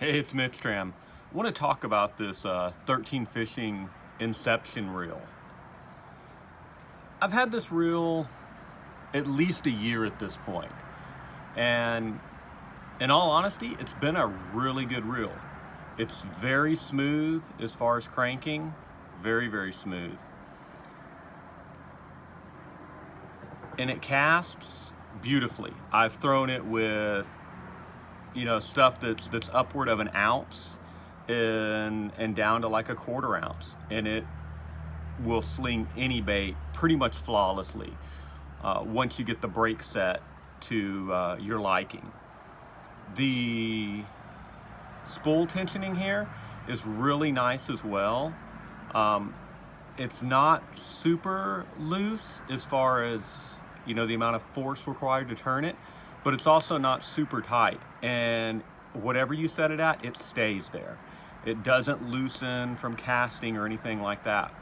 Hey, it's Mitch Tram. I want to talk about this 13 Fishing Inception reel. I've had this reel at least a year at this point, and in all honesty, it's been a really good reel. It's very smooth as far as cranking, very, very smooth. And it casts beautifully. I've thrown it with stuff that's upward of an ounce and down to like a quarter ounce, and it will sling any bait pretty much flawlessly once you get the brake set to your liking. The spool tensioning here is really nice as well. It's not super loose as far as the amount of force required to turn it, but it's also not super tight, and whatever you set it at, it stays there. It doesn't loosen from casting or anything like that.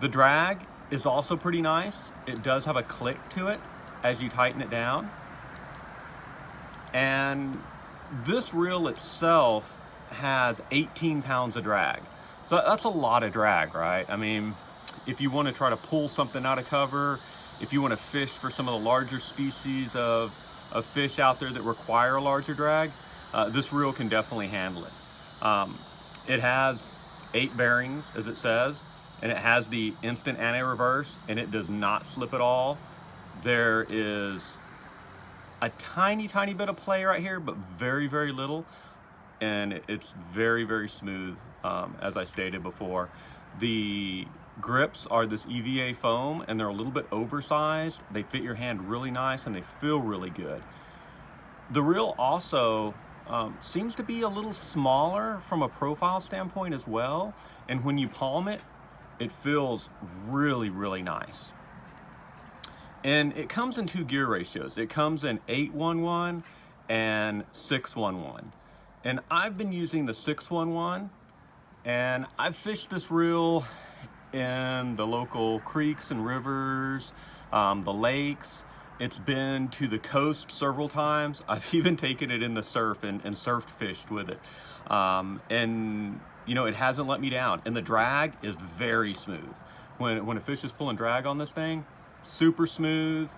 The drag is also pretty nice. It does have a click to it as you tighten it down. And this reel itself has 18 pounds of drag. So that's a lot of drag, right? I mean, if you want to try to pull something out of cover, if you want to fish for some of the larger species of fish out there that require a larger drag, this reel can definitely handle it. It has 8 bearings, as it says, and it has the instant anti-reverse, and it does not slip at all. There is a tiny bit of play right here, but very, very little, and it's very, very smooth, as I stated before. The grips are this EVA foam, and they're a little bit oversized. They fit your hand really nice, and they feel really good. The reel also seems to be a little smaller from a profile standpoint as well, and when you palm it, it feels really, really nice. And it comes in 2 gear ratios. It comes in 811 and 611. And I've been using the 611, and I've fished this reel in the local creeks and rivers, the lakes. It's been to the coast several times. I've even taken it in the surf and surf fished with it. And it hasn't let me down. And the drag is very smooth. When a fish is pulling drag on this thing, super smooth.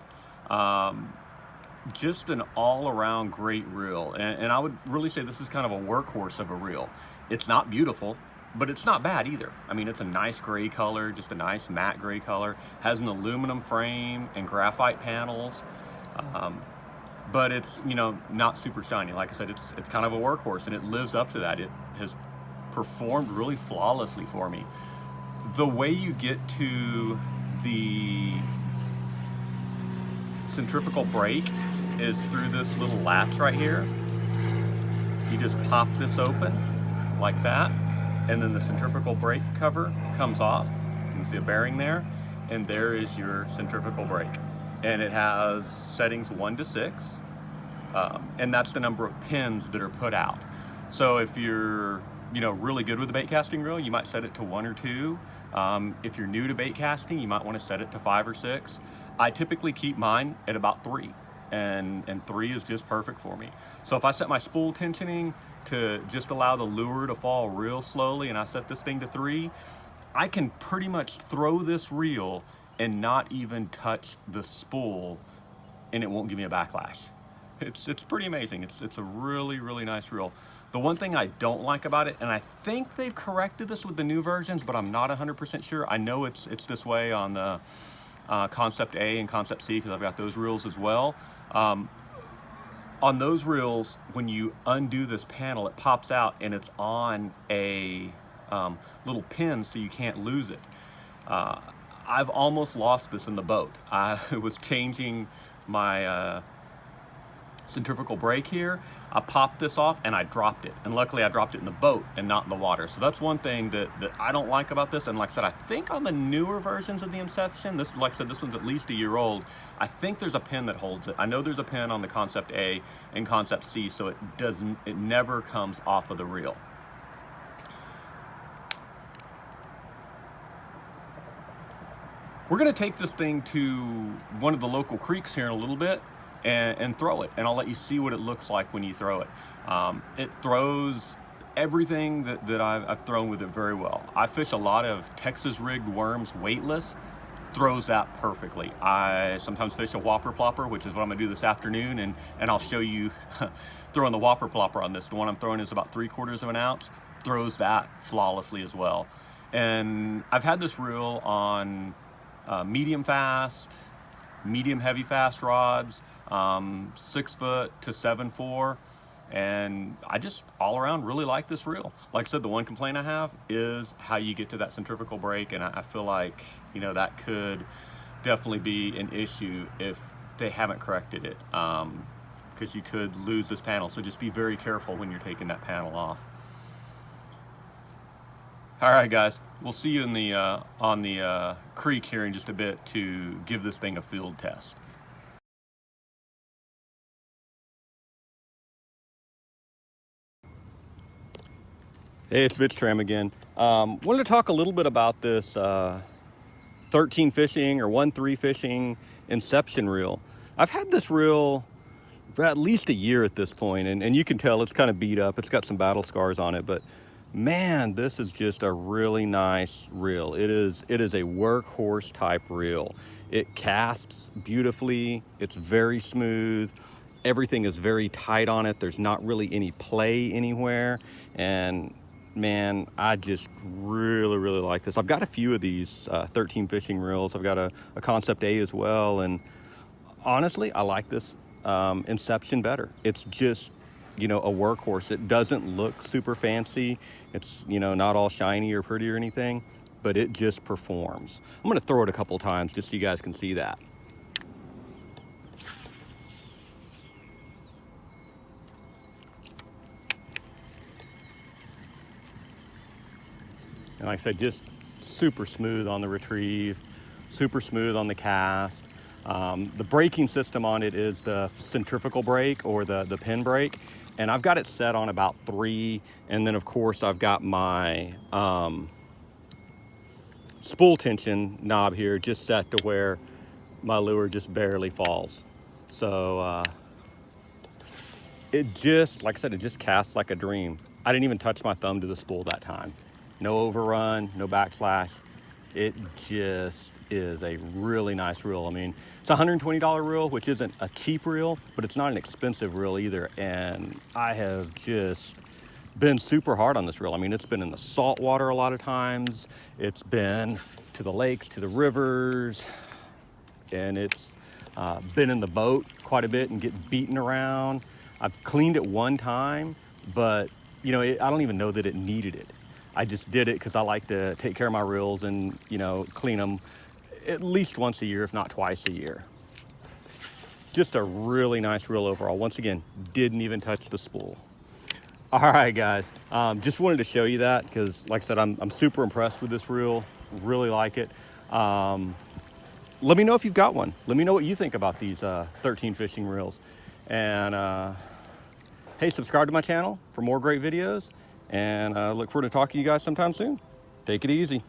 Just an all-around great reel. And I would really say this is kind of a workhorse of a reel. It's not beautiful, but it's not bad either. I mean, it's a nice gray color, just a nice matte gray color. Has an aluminum frame and graphite panels, but it's not super shiny. Like I said, it's kind of a workhorse, and it lives up to that. It has performed really flawlessly for me. The way you get to the centrifugal brake is through this little latch right here. You just pop this open like that, and then the centrifugal brake cover comes off. You can see a bearing there, and there is your centrifugal brake. And it has settings 1 to 6, and that's the number of pins that are put out. So if you're really good with the bait casting reel, you might set it to 1 or 2. If you're new to bait casting, you might want to set it to 5 or 6. I typically keep mine at about 3, and 3 is just perfect for me. So if I set my spool tensioning to just allow the lure to fall real slowly, and I set this thing to 3, I can pretty much throw this reel and not even touch the spool, and it won't give me a backlash. It's pretty amazing. It's a really, really nice reel. The one thing I don't like about it, and I think they've corrected this with the new versions, but I'm not 100% sure. I know it's this way on the Concept A and Concept C, because I've got those reels as well. On those reels, when you undo this panel, it pops out, and it's on a little pin, so you can't lose it. I've almost lost this in the boat. I was changing my centrifugal brake here. I popped this off and I dropped it, and luckily I dropped it in the boat and not in the water. So that's one thing that I don't like about this. And like I said, I think on the newer versions of the Inception, like I said, this one's at least a year old, I think there's a pin that holds it. I know there's a pin on the Concept A and Concept C, so it never comes off of the reel. We're gonna take this thing to one of the local creeks here in a little bit, and throw it, and I'll let you see what it looks like when you throw it. It throws everything that I've thrown with it very well. I fish a lot of Texas rigged worms weightless, throws that perfectly. I sometimes fish a whopper plopper, which is what I'm gonna do this afternoon, and I'll show you throwing the whopper plopper on this. The one I'm throwing is about 3/4 of an ounce, throws that flawlessly as well. And I've had this reel on medium fast, medium heavy fast rods, 6 foot to 7.4, and I just all around really like this reel. Like I said, the one complaint I have is how you get to that centrifugal brake, and I feel like, you know, that could definitely be an issue if they haven't corrected it, because you could lose this panel. So just be very careful when you're taking that panel off. All right, guys, we'll see you in the on the creek here in just a bit to give this thing a field test. Hey, it's Mitch Tram again. Wanted to talk a little bit about this 13 fishing or 1-3 fishing Inception reel. I've had this reel for at least a year at this point, and you can tell it's kind of beat up. It's got some battle scars on it, but man, this is just a really nice reel. It is a workhorse type reel. It casts beautifully. It's very smooth. Everything is very tight on it. There's not really any play anywhere, and man, I just really like this. I've got a few of these 13 fishing reels. I've got a Concept A as well, and honestly, I like this Inception better. It's just, you know, a workhorse. It doesn't look super fancy. It's, you know, not all shiny or pretty or anything, but it just performs. I'm gonna throw it a couple times just so you guys can see that. And like I said, just super smooth on the retrieve, super smooth on the cast. The braking system on it is the centrifugal brake or the pin brake. And I've got it set on about 3. And then of course I've got my spool tension knob here just set to where my lure just barely falls. So it just, like I said, it just casts like a dream. I didn't even touch my thumb to the spool that time. No overrun, no backslash. It just is a really nice reel. I mean, it's a $120 reel, which isn't a cheap reel, but it's not an expensive reel either. And I have just been super hard on this reel. I mean, it's been in the salt water a lot of times. It's been to the lakes, to the rivers, and it's been in the boat quite a bit and get beaten around. I've cleaned it one time, but you know, I don't even know that it needed it. I just did it because I like to take care of my reels and, you know, clean them at least once a year, if not twice a year. Just a really nice reel overall. Once again, didn't even touch the spool. All right, guys, just wanted to show you that because, like I said, I'm super impressed with this reel. Really like it. Let me know if you've got one. Let me know what you think about these 13 fishing reels. And hey, subscribe to my channel for more great videos. And I look forward to talking to you guys sometime soon. Take it easy.